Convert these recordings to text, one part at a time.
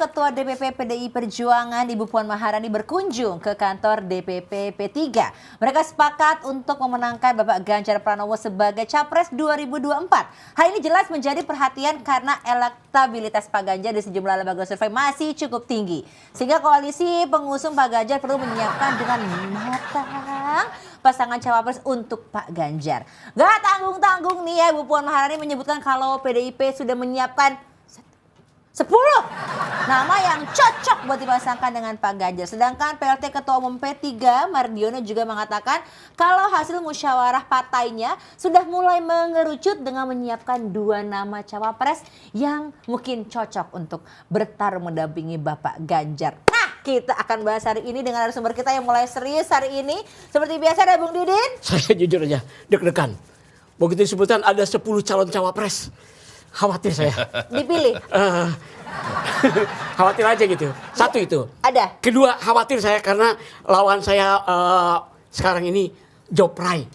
Ketua DPP PDI Perjuangan Ibu Puan Maharani berkunjung ke kantor DPP P3. Mereka sepakat untuk memenangkan Bapak Ganjar Pranowo sebagai Capres 2024. Hal ini jelas menjadi perhatian karena elektabilitas Pak Ganjar di sejumlah lembaga survei masih cukup tinggi. Sehingga koalisi pengusung Pak Ganjar perlu menyiapkan dengan matang pasangan cawapres untuk Pak Ganjar. Gak tanggung-tanggung nih ya, Ibu Puan Maharani menyebutkan kalau PDIP sudah menyiapkan 10 nama yang cocok buat dipasangkan dengan Pak Ganjar. Sedangkan PLT Ketua Umum P3 Mardiono juga mengatakan kalau hasil musyawarah partainya sudah mulai mengerucut dengan menyiapkan 2 nama cawapres yang mungkin cocok untuk bertarung mendampingi Bapak Ganjar. Nah, kita akan bahas hari ini dengan narasumber kita yang mulai serius hari ini. Seperti biasa ada Bung Didin. Saya jujur aja deg-degan. Begitu disebutkan ada 10 calon cawapres. Khawatir saya. Dipilih? Khawatir aja gitu. Satu itu. Ada. Kedua khawatir saya karena lawan saya sekarang ini Joe Pry.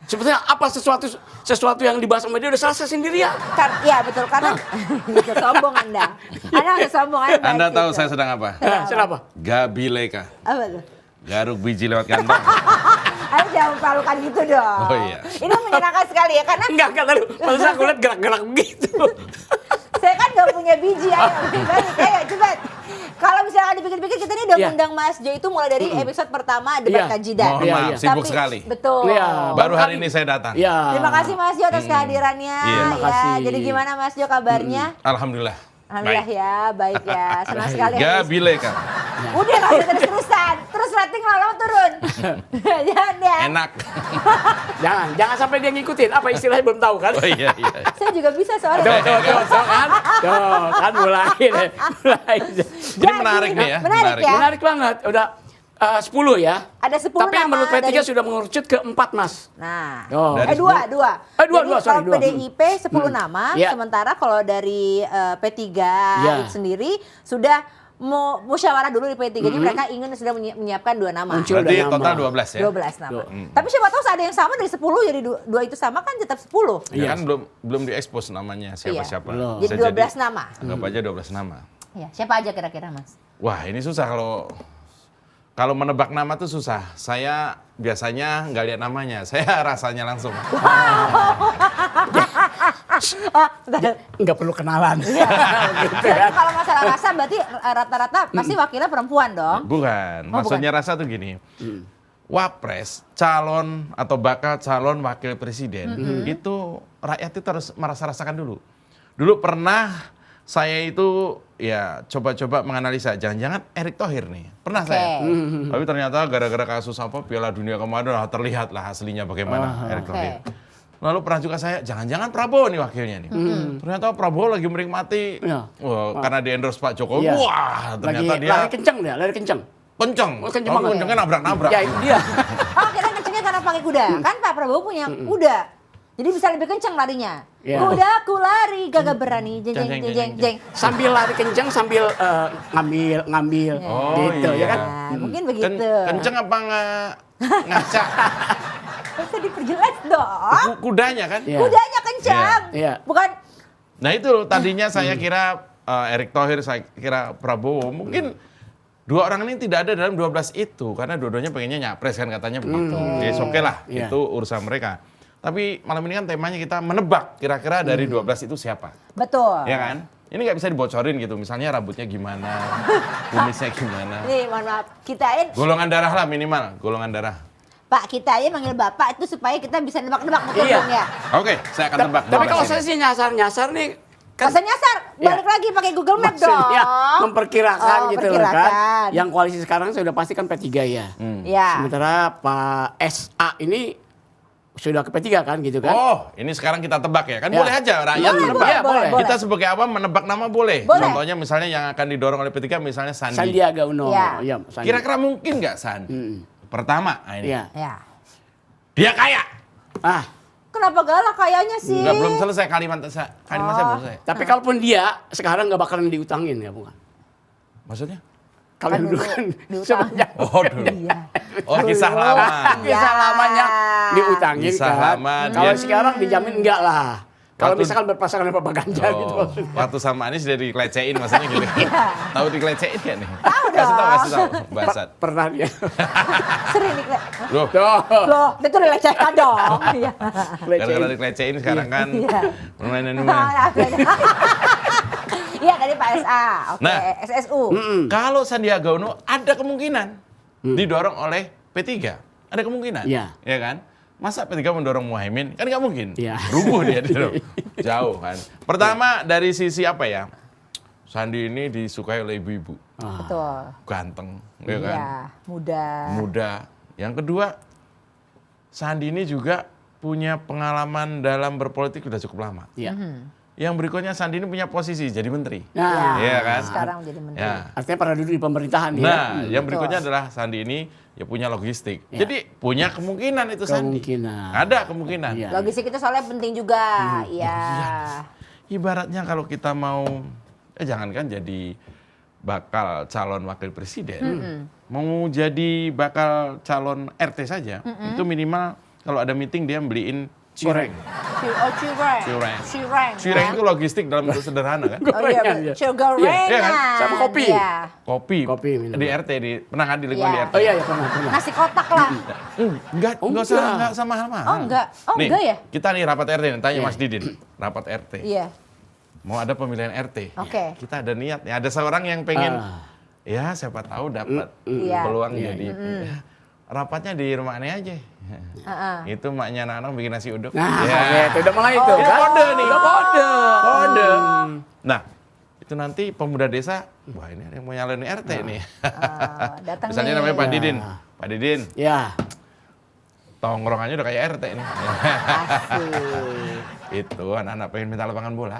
Sebetulnya apa sesuatu yang dibahas sama dia udah selesai sendiri ya. Ya betul karena sombong Anda. Anda udah sombong Anda tahu saya sedang apa? Sedang apa? Gabileka. Apa tuh? Garuk biji lewat kantong. Ayo jangan palukan gitu dong. Oh iya. Ini menyenangkan sekali ya karena Enggak tadi. Masa aku lihat gerak-gerak begitu. saya kan gak punya biji. Ayo cepat. Kalau misalnya dipikir-pikir kita ini udah undang Mas Jo itu mulai dari episode pertama debat kandidat. Mohon maaf, sibuk sekali. Betul. Baru hari ini saya datang. Terima kasih Mas Jo atas kehadirannya. Terima kasih. Jadi gimana Mas Jo kabarnya? Alhamdulillah. Alhamdulillah ya, baik ya. Senang sekali. Gabileka. Udah gak usah terus-terusan. Terus rating lama turun. Jangan ya. Enak. Jangan sampai dia ngikutin. Apa istilahnya belum tahu kan? Oh iya. Saya juga bisa soalnya. Tuh kan mulai. Ini menarik nih ya. Menarik ya. Menarik banget. Udah 10 ya. Ada 10 Tapi nama menurut P3 dari... sudah mengerucut ke 4 Mas. Nah, Dari dua. Dua, sorry, kalau dua. PDIP 10 nama, sementara kalau dari P3 itu sendiri sudah musyawarah dulu di P3 nya mereka ingin sudah menyiapkan 2 nama. Berarti total 12 ya? 12 nama. Tapi siapa tahu ada yang sama dari 10 jadi 2 itu sama kan tetap 10. Iya kan belum diekspos namanya siapa-siapa. Jadi 12 nama. Anggap aja 12 nama. Iya, siapa aja kira-kira Mas? Wah ini susah kalau menebak nama tuh susah. Saya biasanya nggak lihat namanya, saya rasanya langsung. Nggak perlu kenalan. Jadi kalau masalah rasa berarti rata-rata pasti wakilnya perempuan dong? Bukan, maksudnya rasa tuh gini. Wapres, calon atau bakal calon wakil presiden itu rakyat itu harus merasa-rasakan dulu. Dulu pernah saya itu ya coba-coba menganalisa, jangan-jangan Erick Thohir nih, pernah saya. Tapi ternyata gara-gara kasus apa Piala Dunia kemarin terlihat lah aslinya bagaimana Erick Thohir. Lalu pernah juga saya, jangan-jangan Prabowo nih wakilnya nih. Ternyata Prabowo lagi menikmati, karena di endorse Pak Jokowi, wah ternyata dia lari kenceng dia, lari kenceng. Kenceng, kencengnya nabrak-nabrak. Ya itu dia. Oh kira kencengnya karena pakai kuda, kan Pak Prabowo punya kuda. Jadi bisa lebih kencang larinya. Kudaku lari, gagah berani, jeng. Sambil lari kencang sambil ngambil gitu ya kan. Mungkin begitu. Kenceng apa ngaca? Bisa diperjelas dong. Kudanya kan? Kudanya kencang. Bukan. Nah itu tadinya saya kira Erick Thohir, saya kira Prabowo. Mungkin 2 orang ini tidak ada dalam 12 itu. Karena dua-duanya pengennya nyapres kan katanya begitu. Ya oke lah, itu urusan mereka. Tapi malam ini kan temanya kita menebak kira-kira dari 12 itu siapa. Betul. Ya kan? Ini nggak bisa dibocorin gitu. Misalnya rambutnya gimana, kumisnya gimana. Nih mohon maaf, kita golongan darah lah minimal, golongan darah. Pak, kita aja manggil Bapak itu supaya kita bisa nebak-nebak betul dong ya. Oke, saya akan tebak. Tapi kalau saya sih nyasar nih. Masa nyasar, balik lagi pakai Google Map dong. Memperkirakan gitu loh kan. Yang koalisi sekarang sudah pasti kan P3 ya. Sementara Pak SA ini sudah ke P3 kan gitu kan. Oh, ini sekarang kita tebak ya. Kan boleh aja rakyat menebak. Boleh. Kita sebagai apa menebak nama boleh. Contohnya misalnya yang akan didorong oleh P3 misalnya Sandi. Sandiaga Uno. Kira-kira mungkin nggak San? Pertama, ini. Dia kaya. Kenapa galak kayaknya sih? Enggak, belum selesai kalimat saya belum selesai. Tapi kalaupun dia sekarang nggak bakalan diutangin ya bukan? Maksudnya? Kalau dulu kan sebanyak. Oh dulu. Oh kisah lama. Kisah lamanya diutangin Kisah kan. lama. Kalau sekarang dijamin enggak lah. Kalau misalkan berpasangan sama Pak Ganjar gitu. Waktu sama Anies udah dikelecehin maksudnya gitu. Tahu dikelecehin gak nih? Tahu Kasih dong. tahu. Basat. Pernah dia. Sering dikelecehin. Loh, Loh, itu dilecehkan dong. Iya. gara-gara dikelecehin sekarang kan Iya. permainan Iya dari Pak SA. Oke, Nah. SSU. Kalau Sandiaga Uno ada kemungkinan didorong oleh P3. Ada kemungkinan. Iya. Ya kan? Masa P3 mendorong Muhaimin? Kan nggak mungkin. Iya. Rubuh dia. Jauh kan. Pertama dari sisi apa ya? Sandi ini disukai oleh ibu-ibu. Betul. Ganteng. Ya kan? Iya, muda. Muda. Yang kedua, Sandi ini juga punya pengalaman dalam berpolitik sudah cukup lama. Iya. Yang berikutnya Sandi ini punya posisi jadi menteri. Nah, Iya kan? Sekarang menjadi menteri. Ya. artinya pernah duduk di pemerintahan ya. Nah, yang berikutnya adalah Sandi ini ya punya logistik. Ya. Jadi punya kemungkinan itu Sandi. Kemungkinan. Ada kemungkinan. Iya. Logistik itu soalnya penting juga. Iya. Ibaratnya kalau kita mau, jangankan jadi bakal calon wakil presiden, mau jadi bakal calon RT saja, itu minimal kalau ada meeting dia beliin cireng. Cireng. Cireng itu logistik dalam bentuk sederhana kan? Oh iya, Gorengan, ya. gorengan. Iya kan? Sama kopi. Iya. Kopi minum. di RT, pernah kan di lingkungan Iya. di RT? Oh iya, pernah. Nasi kotak lah. Enggak sama mahal-mahal. Oh, enggak. Oh, Nih, enggak ya? Kita nih rapat RT, nih, tanya Iya. Mas Didin, rapat RT. Iya. Mau ada pemilihan RT. Oke. Kita ada niat, ya ada seorang yang pengen, ya siapa tahu dapat Iya. peluang Iya, jadi. Ya, rapatnya di rumah aneh aja. Itu maknya anak-anak bikin nasi uduk. Nah, Ya. oke, udah mulai itu. Itu kode nih. Udah kode. Kode. Nah, itu nanti pemuda desa, wah ini ada yang mau nyalonin RT nih. Datang Misalnya nih. namanya Pak Ya. Didin. Pak Didin, Ya. tongkrongannya udah kayak RT ini. Asik. Itu anak-anak pengen minta lapangan bola.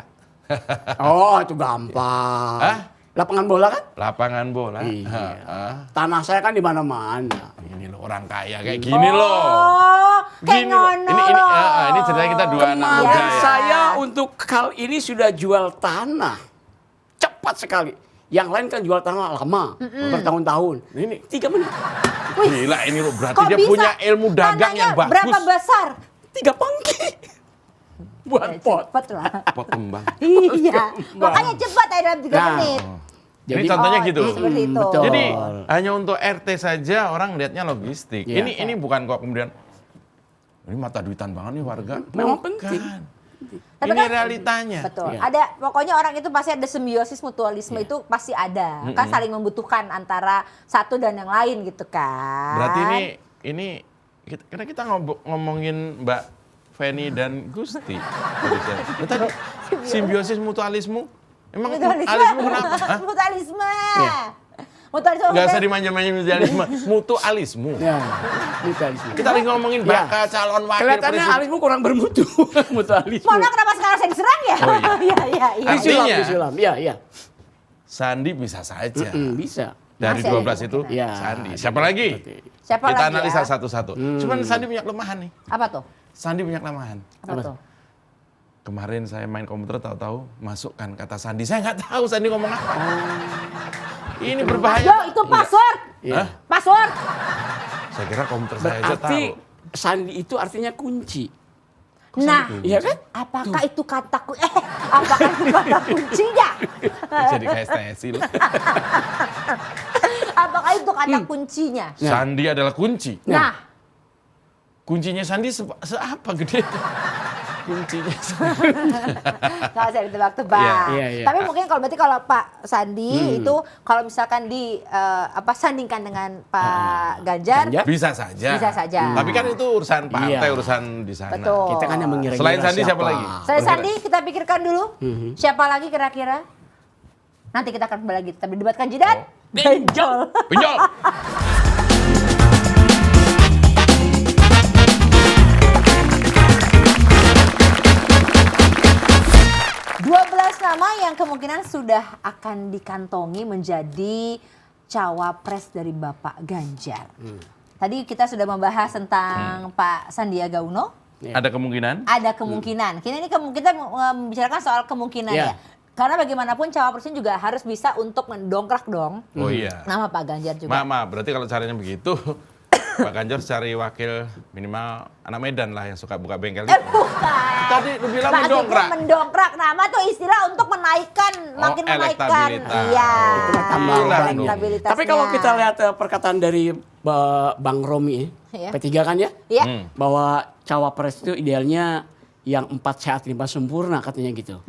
Oh, itu gampang. Hah? Lapangan bola kan? Lapangan bola. Iya. Heeh. Tanah saya kan di mana-mana. Ini loh orang kaya kayak gini loh. Oh, kayak Gini loh. ngono Ini loh. ini ceritanya kita dua anak Kemarin muda ya. saya untuk kali ini sudah jual tanah. Cepat sekali. Yang lain kan jual tanah lama, bertahun-tahun. Ini 3 menit. Gila ini loh, berarti Kok dia bisa? punya ilmu dagang Tanahnya yang bagus. berapa besar? 3 pangki. Buat pot. Cepet lah. Pot kembang. Iya. Makanya cepat ya dalam 3 Nah. menit. Ini contohnya gitu. Seperti itu. Betul. Jadi hanya untuk RT saja orang lihatnya logistik. Iya. Ini bukan kok kemudian ini mata duitan banget nih warga. Memang Bukan. penting. Tapi Ini kan- realitanya. Betul. Iya. Ada pokoknya orang itu pasti ada simbiosis mutualisme itu pasti ada. Kan saling membutuhkan antara satu dan yang lain gitu kan. Berarti ini karena kita ngomongin Mbak Feni dan Gusti. Ya, tadi simbiosis mutualisme. Emang alisme kenapa? Hah? Mutualisme. Iya. Mutualisme. Nggak usah dimanja-manja mutualisme. Mutualisme. Ya, mutualisme. Kita lagi ngomongin Ya. bakal calon wakil Kelihatannya presiden. alismu kurang bermutu. Mutualisme. Mana kenapa sekarang saya diserang ya? Oh, iya. Iya, iya, iya. Artinya- Disulam. Iya, iya. Sandi bisa saja. Bisa. Dari Masih ada 12 itu kemungkinan. Iya. Sandi. Siapa lagi? Siapa Kita lagi analisa ya? satu-satu. Cuman Sandi punya kelemahan nih. Apa tuh? Sandi punya kelemahan. Apa tuh? Kemarin saya main komputer tahu-tahu masukkan kata Sandi. Saya nggak tahu Sandi ngomong apa. Ini berbahaya. Yo, itu password. Iya. Hah? Password. Saya kira komputer saya aja Berarti tahu. sandi itu artinya kunci. Nah, Iya kan? apakah itu kata apakah itu kata kuncinya? Jadi kayak Stasil. Apakah itu kata kuncinya? Sandi adalah kunci. Nah, Kuncinya Sandi seapa gede? Kuncinya nggak usah ditebak-tebak. Iya, iya, iya. Tapi mungkin kalau berarti kalau Pak Sandi itu kalau misalkan sandingkan dengan Pak Ganjar, Ganjar? bisa saja. Bisa saja. Tapi kan itu urusan partai, Iya. urusan di sana. Betul. Kita kan yang mengira-ngira Selain Sandi siapa lagi? Saya Sandi kita pikirkan dulu. Siapa lagi kira-kira? Nanti kita akan kembali lagi. Kita berdebatkan jidat. Benjol. Pinjol. 12 nama yang kemungkinan sudah akan dikantongi menjadi cawapres dari Bapak Ganjar. Tadi kita sudah membahas tentang Pak Sandiaga Uno. Ada kemungkinan? Ada kemungkinan. Kini ini kita membicarakan soal kemungkinan ya. Ya. Karena bagaimanapun cawapresnya juga harus bisa untuk mendongkrak dong Oh iya. nama Pak Ganjar juga. Mama, berarti kalau caranya begitu, Pak Ganjar cari wakil minimal anak Medan lah yang suka buka bengkel. Bukan. Tadi lu bilang Maksudnya mendongkrak. mendongkrak nama tuh istilah untuk menaikkan, makin menaikkan. elektabilitas. Iya. Itulah tambahan. Elektabilitasnya. Tapi kalau kita lihat perkataan dari Bang Romi, Iya. P3 kan ya, Iya. bahwa cawapres itu idealnya yang 4 sehat 5 sempurna katanya gitu.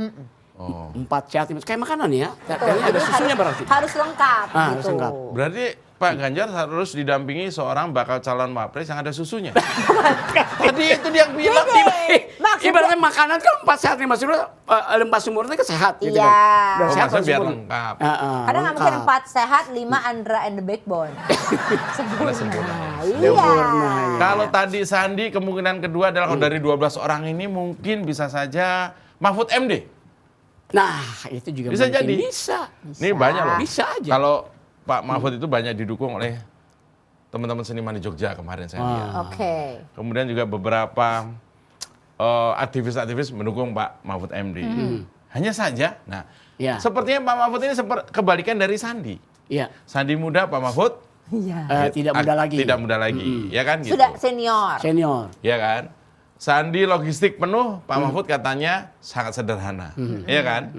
Oh. 4 sehat 5, kayak makanan ya. Betul. Kayaknya ada Jadi susunya berarti. Harus lengkap Ah, harus gitu. lengkap. Berarti Pak Ganjar harus didampingi seorang bakal calon wapres yang ada susunya. Tadi itu dia yang bilang. Maksudnya- Ibaratnya makanan kan 4 sehat 5 sempurna, 5 sempurna kan sehat gitu Iya. kan. Udah Oh, sehat maksudnya harus biar sempurna. lengkap. Kadang nggak mungkin lengkap. 4 sehat, 5 Andra and the Backbone. Sempurna. Iya. Sempurna, ya. Kalau tadi Sandi kemungkinan kedua adalah kalau dari 12 orang ini mungkin bisa saja Mahfud MD. Nah, itu juga Bisa mungkin jadi. Bisa. Ini banyak loh. Bisa aja. Kalau Pak Mahfud itu banyak didukung oleh teman-teman seniman di Jogja kemarin saya lihat. Oke. Kemudian juga beberapa aktivis-aktivis mendukung Pak Mahfud MD. Hanya saja, nah, Ya. sepertinya Pak Mahfud ini kebalikan dari Sandi. Iya. Sandi muda, Pak Mahfud Iya. Tidak muda lagi. Tidak muda lagi, ya kan gitu. Sudah senior. Senior. Ya kan? Sandi logistik penuh, Pak Mahfud katanya sangat sederhana, ya kan?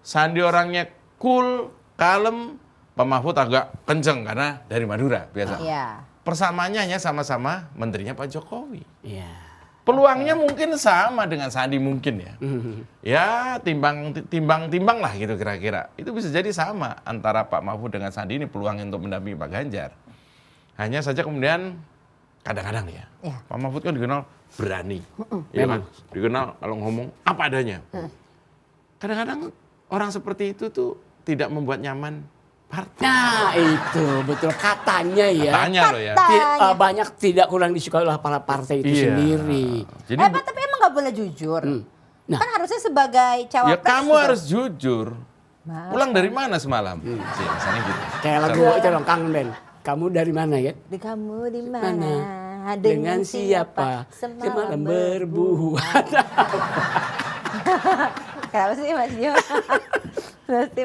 Sandi orangnya cool, kalem, Pak Mahfud agak kenceng karena dari Madura biasa. Iya. Persamaannya hanya sama-sama menterinya Pak Jokowi. Iya. Peluangnya mungkin sama dengan Sandi mungkin ya. Ya timbang lah gitu kira-kira. Itu bisa jadi sama antara Pak Mahfud dengan Sandi ini peluangnya untuk mendampingi Pak Ganjar. Hanya saja kemudian kadang-kadang ya, Ya. Pak Mahfud kan dikenal berani. Ya kan? Dikenal kalau ngomong apa adanya. Kadang-kadang orang seperti itu tuh tidak membuat nyaman partai. Nah, itu betul katanya ya. Katanya loh ya. Banyak tidak kurang disukai oleh para partai itu Iya. sendiri. Jadi Pak, tapi emang nggak boleh jujur. Nah. Kan harusnya sebagai cawapres. ya kamu juga. harus jujur. Maaf. Pulang dari mana semalam? Sih, misalnya gitu. Kayak lagu itu dong, Kangen Band. Kamu dari mana ya? Di kamu di Mana? mana? Dengan siapa? Semalam berbuat. Kenapa sih Mas Jo?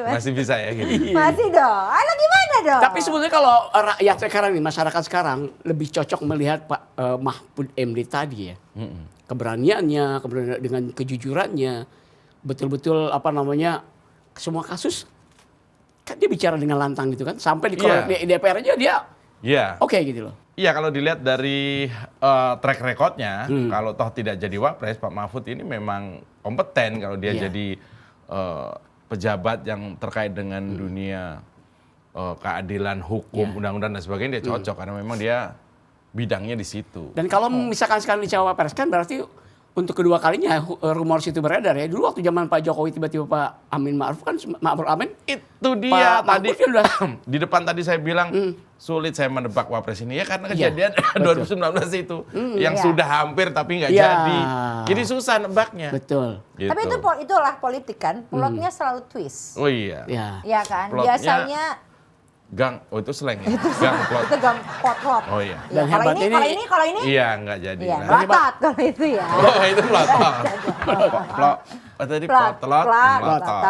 Masih bisa ya gitu. Masih dong. Alah gimana dong? Tapi sebetulnya kalau rakyat sekarang nih, masyarakat sekarang lebih cocok melihat Pak Mahfud MD tadi ya. Keberaniannya, kemudian dengan kejujurannya, betul-betul apa namanya, semua kasus kan dia bicara dengan lantang gitu kan, sampai di Iya. di DPR aja dia Iya. oke gitu loh. Iya, kalau dilihat dari track recordnya, kalau toh tidak jadi wapres, Pak Mahfud ini memang kompeten kalau dia Iya. jadi pejabat yang terkait dengan dunia keadilan, hukum, undang-undang dan sebagainya, dia cocok karena memang dia bidangnya di situ. Dan kalau misalkan sekarang di cawapres kan berarti untuk kedua kalinya rumor situ beredar ya. Dulu waktu zaman Pak Jokowi tiba-tiba Pak Amin Ma'ruf kan, Ma'ruf Amin. Itu dia Pak tadi Mahfud kan udah di depan tadi saya bilang sulit saya menebak wapres ini ya karena Iya, kejadian 2019 itu yang Iya. sudah hampir tapi nggak Iya. jadi. Jadi susah nebaknya. betul. Gitu. Tapi itulah politik kan. Plotnya selalu twist. Oh iya. Ya. Ya kan? Plotnya- Biasanya Gang, oh itu slang ya? Gang plot. itu plot. Oh iya. Ya, Dan kalau hebat ini, kalau ini, Iya, nggak jadi. Iya, Nah. melotot kalau itu ya. Oh, itu plotot. Plot. Oh, tadi plotot. Melotot.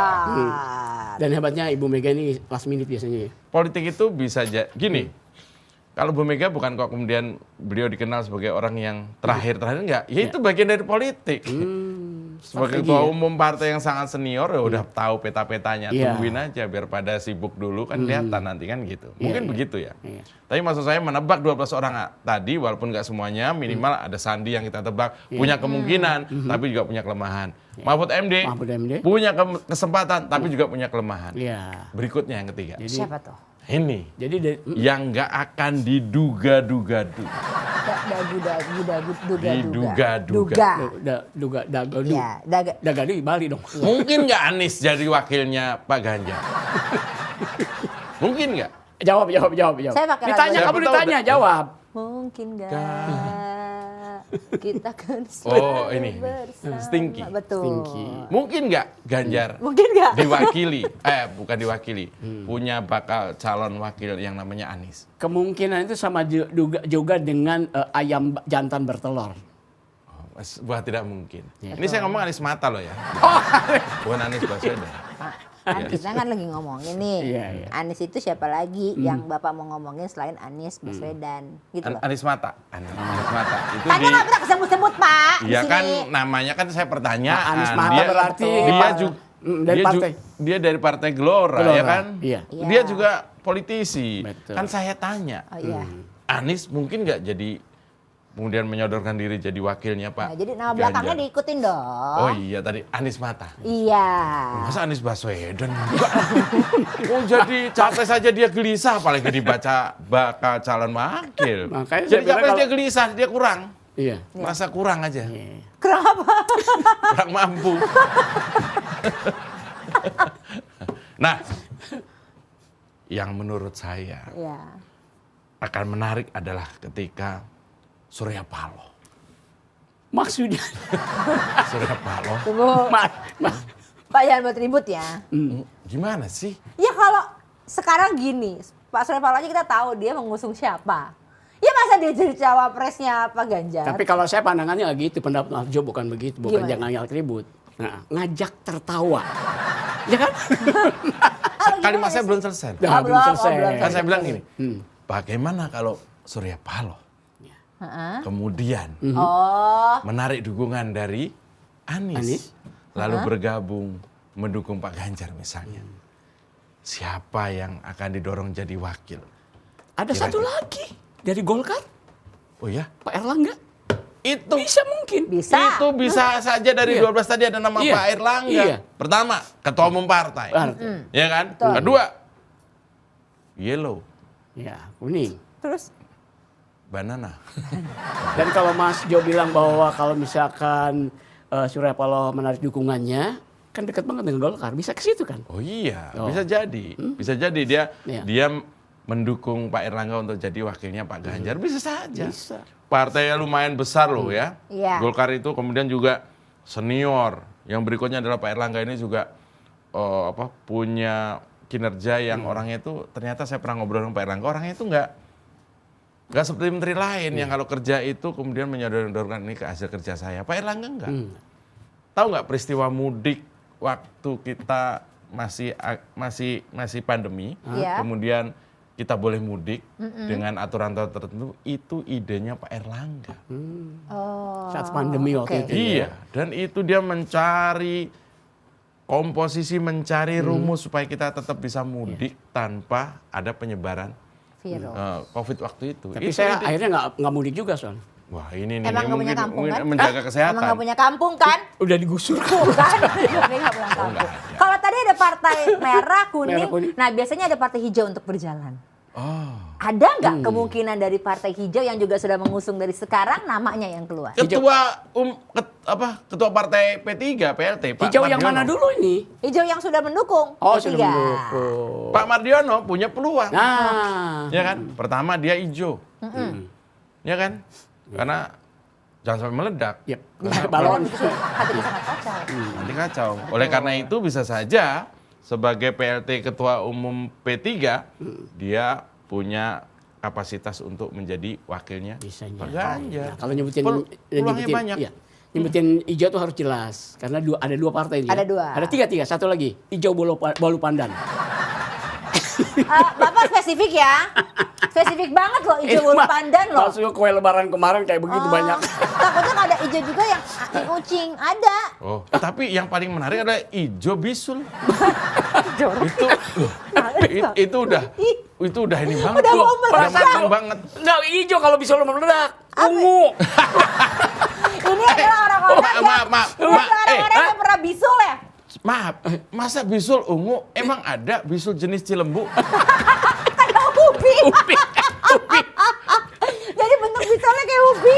Dan hebatnya Ibu Mega ini last minute biasanya ya. Politik itu bisa gini. Kalau Bu Mega bukan kok kemudian beliau dikenal sebagai orang yang terakhir enggak. Ya itu bagian dari politik. Sebagai Strategi ketua ya. umum partai yang sangat senior ya udah tahu peta-petanya. Iya. Tungguin aja biar pada sibuk dulu kan kelihatan nanti kan gitu. Mungkin iya. begitu ya. Iya. Tapi maksud saya menebak 12 orang tadi walaupun nggak semuanya minimal ada Sandi yang kita tebak punya kemungkinan tapi juga punya kelemahan. Mahfud MD Mahfud MD. punya kesempatan tapi juga punya kelemahan. Iya. Berikutnya yang ketiga. Jadi Siapa tuh? Ini jadi dari, yang nggak akan diduga-duga. Duga. dagadu. Iya, Dagadu di Bali dong. Mungkin nggak Anies jadi wakilnya Pak Ganjar? Mungkin nggak? Jawab. Saya pakai lagu Ditanya Siapa kamu tahu ditanya, jawab. Mungkin nggak kita kan Oh, selalu ini. bersama. Stinky. Betul. Stinky. Mungkin nggak Ganjar Mungkin nggak? diwakili? Bukan diwakili. Punya bakal calon wakil yang namanya Anies. Kemungkinan itu sama juga dengan ayam jantan bertelur. Wah, tidak mungkin. Iya. Ini saya ngomong Anies Mata loh ya. Bukan Anies Baswedan. Kan kita kan lagi ngomongin nih. Iya, iya. Anies itu siapa lagi yang Bapak mau ngomongin selain Anies Baswedan gitu loh. Anies Mata. Anies Mata. Itu Kan nggak pernah kesebut-sebut Pak di Iya kan sini. namanya kan saya pertanyaan. Nah, Anies Mata berarti dia juga dari partai. dia dari partai Gelora, Gelora, ya kan? iya. Dia juga politisi. Betul. Kan saya tanya. Oh iya. Anies mungkin nggak jadi kemudian menyodorkan diri jadi wakilnya Pak. Nah, jadi nama belakangnya Ganjar. diikutin dong. Oh iya tadi Anies Mata. Iya. Masa Anies Baswedan enggak? Oh jadi capres saja dia gelisah apalagi dibaca bakal calon wakil. Makanya saya Jadi bilang capres kalau- dia gelisah, dia kurang. Iya. Merasa kurang aja. Kenapa? Kurang mampu. Nah, yang menurut saya Iya. akan menarik adalah ketika Surya Paloh. Maksudnya Surya Paloh, Tunggu. Pak jangan buat ribut ya. gimana sih? Ya kalau sekarang gini, Pak Surya Paloh aja kita tahu dia mengusung siapa. Ya masa dia jadi cawapresnya Pak Ganjar? Tapi kalau saya pandangannya lagi itu pendapat Mas Jo bukan begitu, bukan Gimana? jangan ngajak ribut. Nah, ngajak tertawa. Ya kan? Kalimat saya belum selesai. Nah, belum selesai. belum Kan saya bilang gini, Hmm. bagaimana kalau Surya Paloh Heeh. kemudian Oh, menarik dukungan dari Anies, Anies? lalu bergabung mendukung Pak Ganjar misalnya. Siapa yang akan didorong jadi wakil? Ada Kira-kira. satu lagi dari Golkar, Oh ya, Pak Erlangga. itu Bisa mungkin. bisa. itu bisa saja dari Iya. 12 tadi ada nama Iya. Pak Erlangga. Iya. Pertama, ketua umum partai. Partai. Ya kan? Betul. Kedua, yellow, Ya, kuning. Terus banana. Dan kalau Mas Jo bilang bahwa kalau misalkan Surya Paloh menarik dukungannya, kan dekat banget dengan Golkar, bisa ke situ kan? Oh iya, Oh. bisa jadi. Bisa jadi dia Iya. dia mendukung Pak Erlangga untuk jadi wakilnya Pak Ganjar. Bisa saja. Bisa. Partainya lumayan besar loh ya. Iya. Golkar itu kemudian juga senior. Yang berikutnya adalah Pak Erlangga ini juga punya kinerja yang orangnya itu ternyata saya pernah ngobrol dengan Pak Erlangga, orangnya itu nggak seperti menteri lain yang kalau kerja itu kemudian menyodorkan ini ke hasil kerja saya. Pak Erlangga enggak. Tahu nggak peristiwa mudik waktu kita masih pandemi, Iya. kemudian kita boleh mudik dengan aturan tertentu, itu idenya Pak Erlangga. oh. Saat pandemi waktu oke. itu. Iya, dan itu dia mencari komposisi, mencari rumus supaya kita tetap bisa mudik tanpa ada penyebaran Virus. COVID waktu itu. Tapi Itu saya ide. akhirnya nggak mudik juga soalnya. Wah ini nih Emang nggak punya kampung mungkin kan? menjaga kesehatan. Emang nggak punya kampung kan? Udah digusur. Bukan. Dia nggak punya kampung. Kalau tadi ada partai merah, kuning, Merah, kuning. nah biasanya ada partai hijau untuk berjalan. Oh. Ada nggak kemungkinan dari partai hijau yang juga sudah mengusung dari sekarang namanya yang keluar? Ketua partai P3 PLT Pak Hijau yang Mardiono. mana dulu ini? Hijau yang sudah mendukung. Oh, P3. sudah mendukung. Pak Mardiono punya peluang. Nah, Ya kan? Pertama dia hijau. Ya kan? Karena jangan sampai meledak. yep. Nah, balon. Hati bisa sangat kacau. Nanti kacau. Oleh karena itu bisa saja sebagai PLT Ketua Umum P3 dia punya kapasitas untuk menjadi wakilnya Bisa Pak jadi. Ganjar. Nah, kalau nyebutin Peluangnya banyak. Iya. Nyebutin hijau tuh harus jelas karena ada dua partai ini. Ada ya. dua. Ada tiga, satu lagi hijau bolu pandan. Bapak spesifik ya. Spesifik banget loh hijau bulu pandan loh. Masuk kue lebaran kemarin kayak begitu Oh, banyak. Takutnya nggak ada hijau juga yang ucing. Ada. Oh, tapi yang paling menarik adalah hijau bisul. itu udah ini banget. Udah mau Udah meledak. matang banget. Nggak hijau kalau bisa lo meledak. Ungu. Ini adalah orang-orang yang maaf. ini adalah orang-orang yang pernah bisul ya. Maaf, masa bisul ungu emang ada bisul jenis Cilembu? Kayak ubi. Jadi bentuk bisulnya kayak ubi.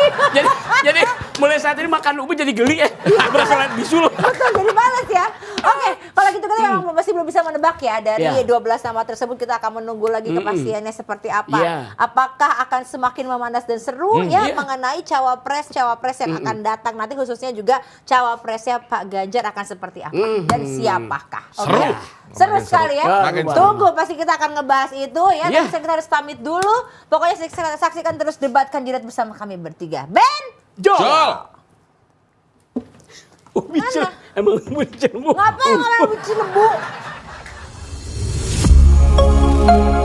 jadi mulai saat ini makan ubi jadi geli ya. Berasa bisul. Betul, jadi males ya. Oke, kalau gitu kita memang masih belum bisa menebak ya dari Iya. 12 nama tersebut kita akan menunggu lagi kepastiannya seperti apa. Iya. Apakah akan semakin memanas dan seru ya iya. mengenai cawapres yang akan datang nanti khususnya juga cawapresnya Pak Ganjar akan seperti apa dan siapakah? Oke. Seru. Seru Makin sekali seru. ya. Makin seru. Tunggu pasti kita akan ngebahas itu ya. Iya. Tapi kita harus pamit dulu. Pokoknya saksikan terus debat kandidat bersama kami bertiga. Ben, Jol. Jol. Ubi emang ubi Cilembu. ngapain ngomong ubi Cilembu? kasih.